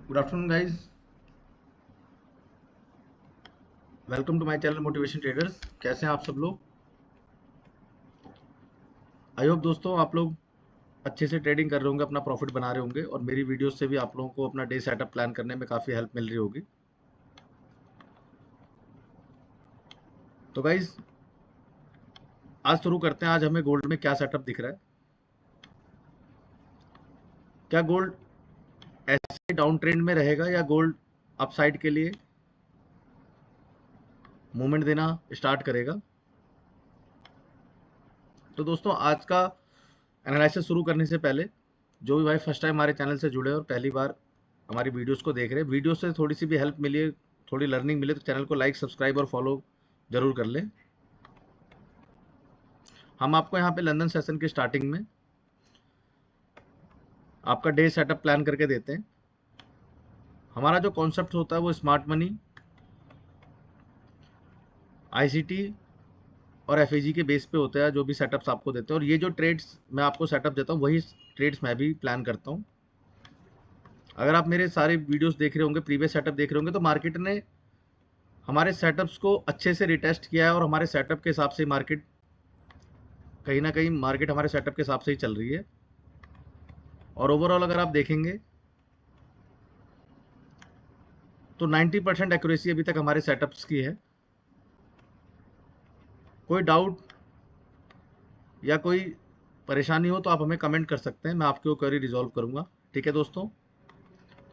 Good afternoon guys, welcome to my channel motivation traders. कैसे हैं आप सब लोग? आई होप दोस्तों आप लोग अच्छे से ट्रेडिंग कर रहे होंगे, अपना प्रॉफिट बना रहे होंगे और मेरी वीडियोस से भी आप लोगों को अपना डे सेटअप प्लान करने में काफ़ी हेल्प मिल रही होगी। तो गाइस आज शुरू करते हैं। आज हमें गोल्ड में क्या सेटअप दिख रहा है? क्या गोल्ड ऐसे डाउन ट्रेंड में रहेगा या गोल्ड अपसाइड के लिए मूवमेंट देना स्टार्ट करेगा? तो दोस्तों आज का एनालिसिस शुरू करने से पहले जो भी भाई फर्स्ट टाइम हमारे चैनल से जुड़े और पहली बार हमारी वीडियोस को देख रहे हैं, वीडियो से थोड़ी सी भी हेल्प मिली, थोड़ी लर्निंग मिले तो चैनल को लाइक, सब्सक्राइब और फॉलो जरूर कर लें। हम आपको यहाँ पे लंदन सेशन के स्टार्टिंग में आपका डे सेटअप प्लान करके देते हैं। हमारा जो कॉन्सेप्ट होता है वो स्मार्ट मनी, आईसीटी और एफएजी के बेस पे होता है। जो भी सेटअप्स आपको देते हैं और ये जो ट्रेड्स मैं आपको सेटअप देता हूँ वही ट्रेड्स मैं भी प्लान करता हूँ। अगर आप मेरे सारे वीडियोस देख रहे होंगे, प्रीवियस सेटअप देख रहे होंगे, तो मार्केट ने हमारे सेटअप्स को अच्छे से रिटेस्ट किया है और हमारे सेटअप के हिसाब से मार्केट कहीं ना कहीं मार्केट हमारे सेटअप के हिसाब से ही चल रही है। और ओवरऑल अगर आप देखेंगे तो 90% एक्यूरेसी अभी तक हमारे सेटअप्स की है। कोई डाउट या कोई परेशानी हो तो आप हमें कमेंट कर सकते हैं, मैं आपकी वो क्वेरी रिजॉल्व करूंगा। ठीक है दोस्तों।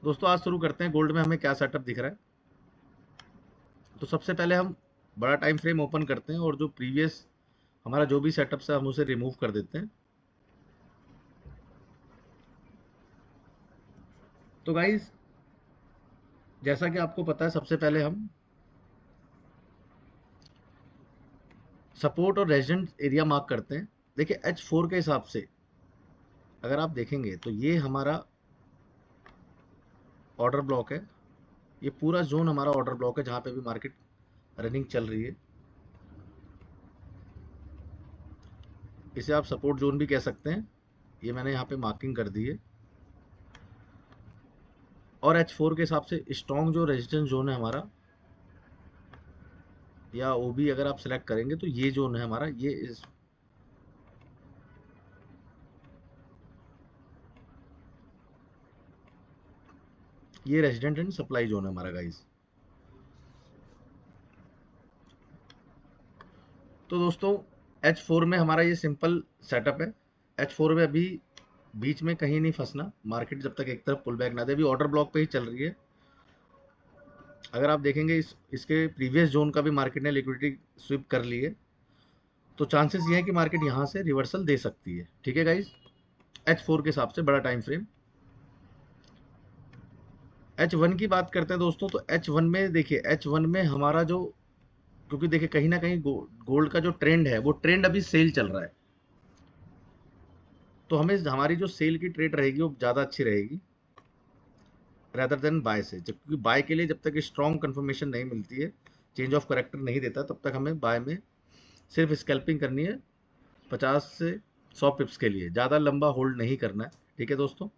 दोस्तों आज शुरू करते हैं गोल्ड में हमें क्या सेटअप दिख रहा है। तो सबसे पहले हम बड़ा टाइम फ्रेम ओपन करते हैं और जो प्रीवियस हमारा जो भी सेटअप है हम उसे रिमूव कर देते हैं। तो गाइज जैसा कि आपको पता है, सबसे पहले हम सपोर्ट और रेजिस्टेंस एरिया मार्क करते हैं। देखिए H4 के हिसाब से अगर आप देखेंगे तो ये हमारा ऑर्डर ब्लॉक है। ये पूरा जोन हमारा ऑर्डर ब्लॉक है जहां पे भी मार्केट रनिंग चल रही है। इसे आप सपोर्ट जोन भी कह सकते हैं। ये मैंने यहाँ पे मार्किंग कर दी है। और H4 के हिसाब से स्ट्रॉन्ग जो रेजिस्टेंस जोन है हमारा, या ओबी अगर आप सेलेक्ट करेंगे तो ये जोन है हमारा, ये रेजिडेंट एंड सप्लाई जोन है हमारा गाइस। तो दोस्तों H4 में हमारा ये सिंपल सेटअप है। H4 में अभी बीच में कहीं नहीं फंसना, मार्केट जब तक एक तरफ पुल बैक ना दे। अभी ऑर्डर ब्लॉक पे ही चल रही है। अगर आप देखेंगे इसके प्रीवियस जोन का भी मार्केट ने लिक्विडिटी स्विप कर ली है, तो चांसेस ये है कि मार्केट यहाँ से रिवर्सल दे सकती है। ठीक है गाइज। H4 के हिसाब से बड़ा टाइम फ्रेम। H1 की बात करते हैं दोस्तों, तो H1 में देखिए, H1 में हमारा जो, क्योंकि देखिए कहीं ना कहीं गोल्ड का जो ट्रेंड है वो ट्रेंड अभी सेल चल रहा है, तो हमें हमारी जो सेल की ट्रेड रहेगी वो ज़्यादा अच्छी रहेगी रेदर देन बाय से। क्योंकि बाय के लिए जब तक स्ट्रॉन्ग कंफर्मेशन नहीं मिलती है, चेंज ऑफ करेक्टर नहीं देता, तब तक हमें बाय में सिर्फ स्कैल्पिंग करनी है 50 से 100 पिप्स के लिए, ज़्यादा लंबा होल्ड नहीं करना है। ठीक है दोस्तों।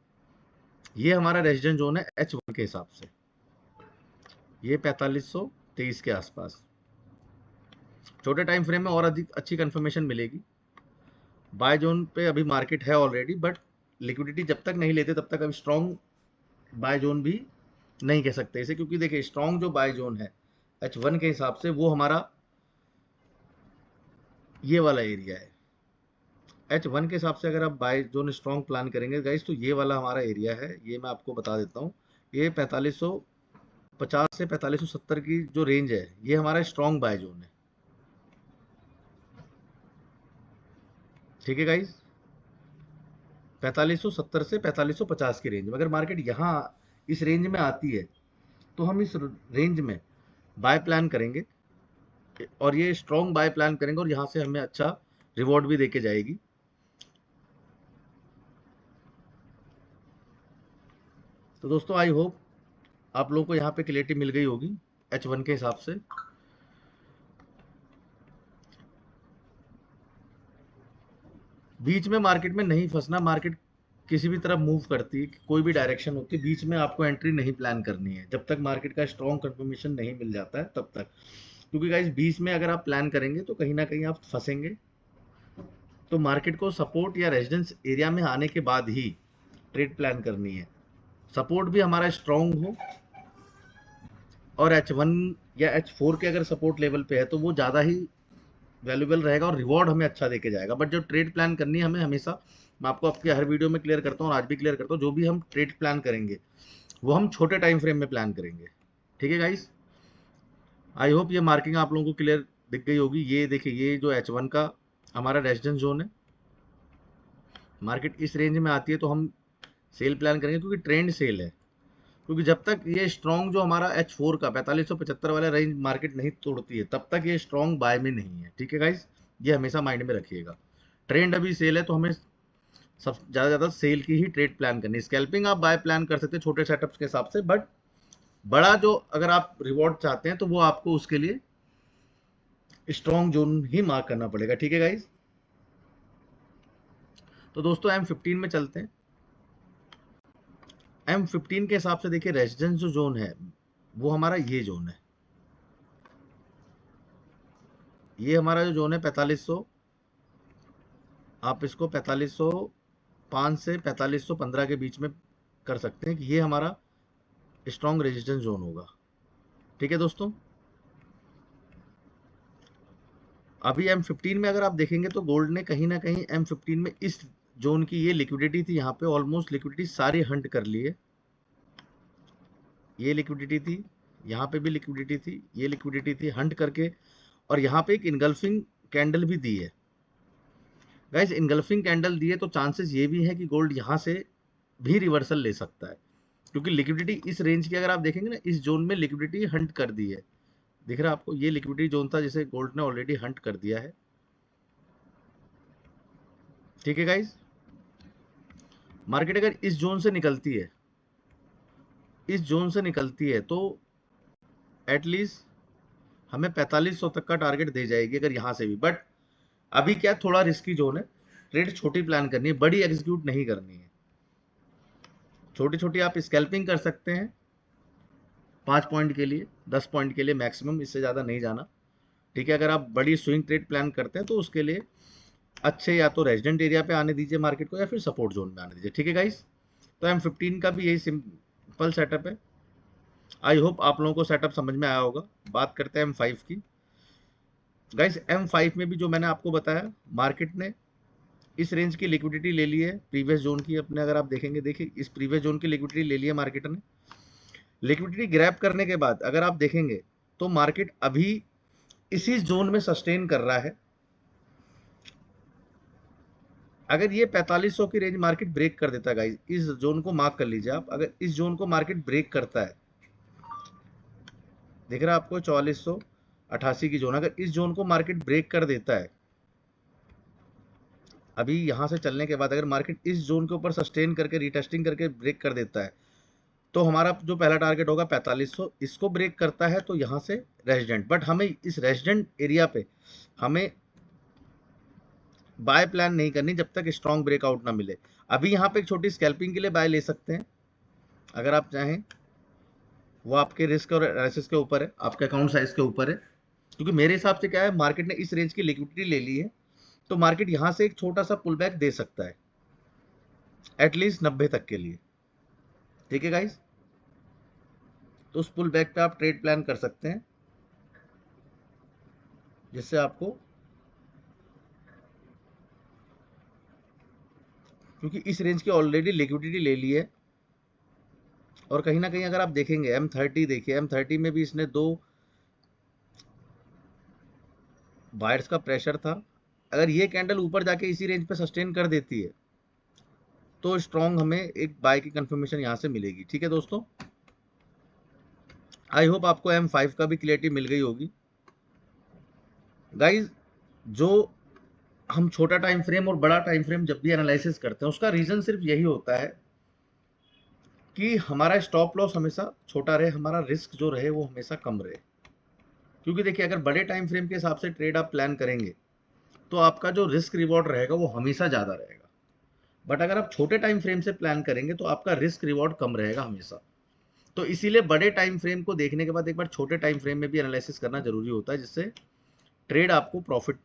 ये हमारा रेजिडेंट जोन है H1 के हिसाब से, ये 4523 के आसपास। छोटे टाइम फ्रेम में और अधिक अच्छी कंफर्मेशन मिलेगी। बाय जोन पे अभी मार्केट है ऑलरेडी, बट लिक्विडिटी जब तक नहीं लेते तब तक अब स्ट्रॉन्ग बाय जोन भी नहीं कह सकते इसे, क्योंकि देखिए स्ट्रॉन्ग जो बाय जोन है H1 के हिसाब से वो हमारा ये वाला एरिया है। H1 के हिसाब से अगर आप बाय जोन स्ट्रॉन्ग प्लान करेंगे गाइस, तो ये वाला हमारा एरिया है। ये मैं आपको बता देता हूँ, ये 4550 से 4570 की जो रेंज है, ये हमारा स्ट्रॉन्ग बाय जोन है। ठीक है गाइस। 4570 से 4550 की रेंज में अगर मार्केट यहाँ इस रेंज में आती है तो हम इस रेंज में बाय प्लान करेंगे और ये स्ट्रॉन्ग बाय प्लान करेंगे और यहाँ से हमें अच्छा रिवॉर्ड भी देके जाएगी। तो दोस्तों आई होप आप लोगों को यहाँ पे क्लियरिटी मिल गई होगी H1 के हिसाब से। बीच में मार्केट में नहीं फंसना। मार्केट किसी भी तरफ मूव करती है, कोई भी डायरेक्शन होती है, बीच में आपको एंट्री नहीं प्लान करनी है जब तक मार्केट का स्ट्रॉन्ग कंफर्मेशन नहीं मिल जाता है तब तक। क्योंकि गाइस बीच में अगर आप प्लान करेंगे तो कहीं ना कहीं आप फंसेंगे। तो मार्केट को सपोर्ट या रेजिडेंस एरिया में आने के बाद ही ट्रेड प्लान करनी है। सपोर्ट भी हमारा स्ट्रॉन्ग हो और H1 या H4 के अगर सपोर्ट लेवल पे है तो वो ज़्यादा ही वैल्यूबल रहेगा और रिवॉर्ड हमें अच्छा देके जाएगा। बट जो ट्रेड प्लान करनी है हमें हमेशा, मैं आपको आपके हर वीडियो में क्लियर करता हूँ और आज भी क्लियर करता हूँ, जो भी हम ट्रेड प्लान करेंगे वो हम छोटे टाइम फ्रेम में प्लान करेंगे। ठीक है गाइस, आई होप ये मार्किंग आप लोगों को क्लियर दिख गई होगी। ये देखिए, ये जो H1 का हमारा रेजिडेंस जोन है, मार्केट इस रेंज में आती है तो हम सेल प्लान करेंगे क्योंकि ट्रेंड सेल है। क्योंकि जब तक ये स्ट्रॉन्ग जो हमारा H4 का 4575 वाला रेंज मार्केट नहीं तोड़ती है तब तक ये स्ट्रॉन्ग बाय में नहीं है। ठीक है गाइस, ये हमेशा माइंड में रखिएगा। ट्रेंड अभी सेल है तो हमें सब ज़्यादा सेल की ही ट्रेड प्लान करनी है। स्कैल्पिंग आप बाय प्लान कर सकते हैं छोटे सेटअप्स के हिसाब से, बट बड़ा जो अगर आप रिवॉर्ड चाहते हैं तो वो आपको उसके लिए स्ट्रॉन्ग जोन ही मार्क करना पड़ेगा। ठीक है गाइस, तो दोस्तों M15 में चलते हैं। M15 के हिसाब से देखिए, रेजिडेंस जो जोन है वो हमारा ये जोन है। ये हमारा जो जोन है 4500, आप इसको 4505 से 4515 के बीच में कर सकते हैं कि ये हमारा स्ट्रॉन्ग रेजिस्टेंस जोन होगा। ठीक है दोस्तों, अभी M15 में अगर आप देखेंगे तो गोल्ड ने कहीं ना कहीं M15 में इस जोन की ये लिक्विडिटी थी, यहाँ पे ऑलमोस्ट लिक्विडिटी सारी हंट कर ली है। ये लिक्विडिटी थी, यहाँ पे भी लिक्विडिटी थी, ये लिक्विडिटी थी हंट करके, और यहाँ पे एक इनगल्फिंग कैंडल भी दी है। गाइस इनगल्फिंग कैंडल दी है तो चांसेस ये भी है कि गोल्ड यहाँ से भी रिवर्सल ले सकता है, क्योंकि लिक्विडिटी इस रेंज की अगर आप देखेंगे ना, इस जोन में लिक्विडिटी हंट कर दी है। दिख रहा है आपको, ये लिक्विडिटी जोन था जिसे गोल्ड ने ऑलरेडी हंट कर दिया है। ठीक है गाइस, मार्केट अगर इस जोन से निकलती है, इस जोन से निकलती है तो एटलीस्ट हमें 4500 तक का टारगेट दे जाएगी अगर यहाँ से भी। बट अभी क्या, थोड़ा रिस्की जोन है, ट्रेड छोटी प्लान करनी है, बड़ी एग्जीक्यूट नहीं करनी है। छोटी छोटी आप स्कैल्पिंग कर सकते हैं 5 पॉइंट के लिए, 10 पॉइंट के लिए मैक्सिमम, इससे ज़्यादा नहीं जाना। ठीक है, अगर आप बड़ी स्विंग ट्रेड प्लान करते हैं तो उसके लिए अच्छे या तो रेजिडेंट एरिया पे आने दीजिए मार्केट को, या फिर सपोर्ट जोन में आने दीजिए। ठीक है गाइस, तो M15 का भी यही सिंपल सेटअप है। आई होप आप लोगों को सेटअप समझ में आया होगा। बात करते हैं M5 की। गाइस M5 में भी जो मैंने आपको बताया, मार्केट ने इस रेंज की लिक्विडिटी ले ली है प्रीवियस जोन की अपने, अगर आप देखेंगे, देखिए इस प्रीवियस जोन की लिक्विडिटी ले ली है मार्केट ने। लिक्विडिटी ग्रैब करने के बाद अगर आप देखेंगे तो मार्केट अभी इसी जोन में सस्टेन कर रहा है। अगर ये 4500 की रेंज मार्केट ब्रेक कर देता है गाइस, इस जोन को मार्क कर लीजिए आप, अगर इस जोन को मार्केट ब्रेक करता है, दिख रहा है आपको 4488 की जोन, अगर इस जोन को मार्केट ब्रेक कर देता है, अभी यहां से चलने के बाद अगर मार्केट इस जोन के ऊपर सस्टेन करके रीटेस्टिंग करके ब्रेक कर देता है, तो हमारा जो पहला टारगेट होगा 4500, इसको ब्रेक करता है तो यहाँ से रेजिडेंट। बट हमें इस रेजिडेंट एरिया पे हमें बाय प्लान नहीं करनी जब तक स्ट्रॉन्ग ब्रेकआउट ना मिले। अभी यहाँ पे एक छोटी स्कैल्पिंग के लिए बाय ले सकते हैं अगर आप चाहें, वो आपके रिस्क और एनालिसिस के ऊपर है, आपके अकाउंट साइज के ऊपर है। क्योंकि मेरे हिसाब से क्या है, मार्केट ने इस रेंज की लिक्विडिटी ले ली है तो मार्केट यहाँ से एक छोटा सा पुल बैक दे सकता है एटलीस्ट 90 तक के लिए। ठीक है गाइस, तो उस पुल बैक पे आप ट्रेड प्लान कर सकते हैं जिससे आपको, क्योंकि इस रेंज की ऑलरेडी लिक्विडिटी ले ली है। और कहीं ना कहीं अगर आप देखेंगे M30, देखिए M30 में भी इसने 2 बायर्स का प्रेशर था। अगर ये कैंडल ऊपर जाके इसी रेंज पे सस्टेन कर देती है तो स्ट्रॉन्ग हमें एक बाय की कंफर्मेशन यहाँ से मिलेगी। ठीक है दोस्तों, आई होप आपको M5 का भी क्लियरिटी मिल गई होगी। गाइज जो हम छोटा टाइम फ्रेम और बड़ा टाइम फ्रेम जब भी एनालिसिस करते हैं, उसका रीजन सिर्फ यही होता है कि हमारा स्टॉप लॉस हमेशा छोटा रहे, हमारा रिस्क जो रहे वो हमेशा कम रहे। क्योंकि देखिए अगर बड़े टाइम फ्रेम के हिसाब से ट्रेड आप प्लान करेंगे तो आपका जो रिस्क रिवॉर्ड रहेगा वो हमेशा ज़्यादा रहेगा। बट अगर आप छोटे टाइम फ्रेम से प्लान करेंगे तो आपका रिस्क रिवॉर्ड कम रहेगा हमेशा। तो इसीलिए बड़े टाइम फ्रेम को देखने के बाद एक बार छोटे टाइम फ्रेम में भी एनालिसिस करना जरूरी होता है, जिससे ट्रेड आपको प्रॉफिट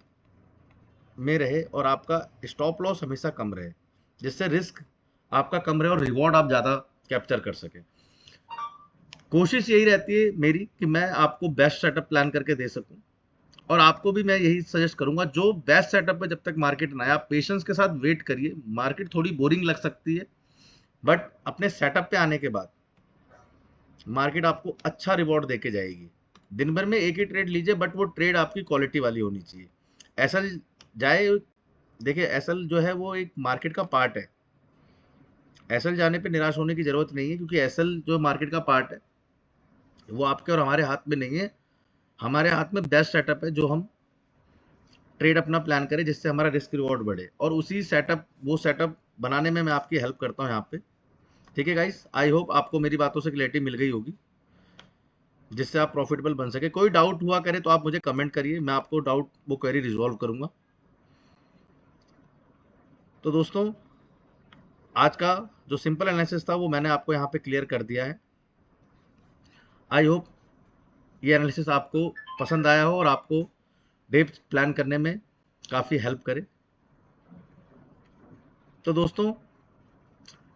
में रहे और आपका स्टॉप लॉस हमेशा कम रहे, जिससे रिस्क आपका कम रहे और रिवॉर्ड आप ज़्यादा कैप्चर कर सके। कोशिश यही रहती है मेरी कि मैं आपको बेस्ट सेटअप प्लान करके दे सकूं, और आपको भी मैं यही सजेस्ट करूंगा, जो बेस्ट सेटअप है जब तक मार्केट ना आए आप पेशेंस के साथ वेट करिए। मार्केट थोड़ी बोरिंग लग सकती है, बट अपने सेटअप पे आने के बाद मार्केट आपको अच्छा रिवॉर्ड देके जाएगी। दिन भर में एक ही ट्रेड लीजिए, बट वो ट्रेड आपकी क्वालिटी वाली होनी चाहिए। ऐसा जाए, देखिए एसएल जो है वो एक मार्केट का पार्ट है। एसएल जाने पे निराश होने की जरूरत नहीं है, क्योंकि एसएल जो मार्केट का पार्ट है वो आपके और हमारे हाथ में नहीं है। हमारे हाथ में बेस्ट सेटअप है, जो हम ट्रेड अपना प्लान करें जिससे हमारा रिस्क रिवॉर्ड बढ़े, और उसी सेटअप वो सेटअप बनाने में मैं आपकी हेल्प करता हूँ यहाँ पे। ठीक है गाइस, आई होप आपको मेरी बातों से क्लैरिटी मिल गई होगी, जिससे आप प्रॉफिटेबल बन सके। कोई डाउट हुआ करे तो आप मुझे कमेंट करिए, मैं आपको डाउट वो क्वेरी रिजॉल्व करूंगा। तो दोस्तों, आज का जो सिंपल एनालिसिस था वो मैंने आपको यहाँ पे क्लियर कर दिया है। आई होप ये एनालिसिस आपको पसंद आया हो और आपको डे प्लान करने में काफ़ी हेल्प करे। तो दोस्तों,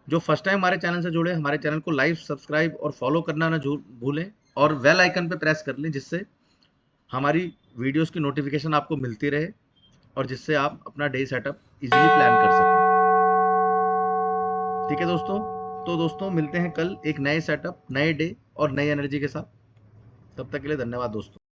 जो फर्स्ट टाइम हमारे चैनल से जुड़े, हमारे चैनल को लाइक, सब्सक्राइब और फॉलो करना ना भूलें, और बेल आइकन पे प्रेस कर लें, जिससे हमारी वीडियोस की नोटिफिकेशन आपको मिलती रहे और जिससे आप अपना डे सेटअप इजीली प्लान कर सकें। ठीक है दोस्तों, तो दोस्तों मिलते हैं कल एक नए सेटअप, नए डे और नई एनर्जी के साथ। तब तक के लिए धन्यवाद दोस्तों।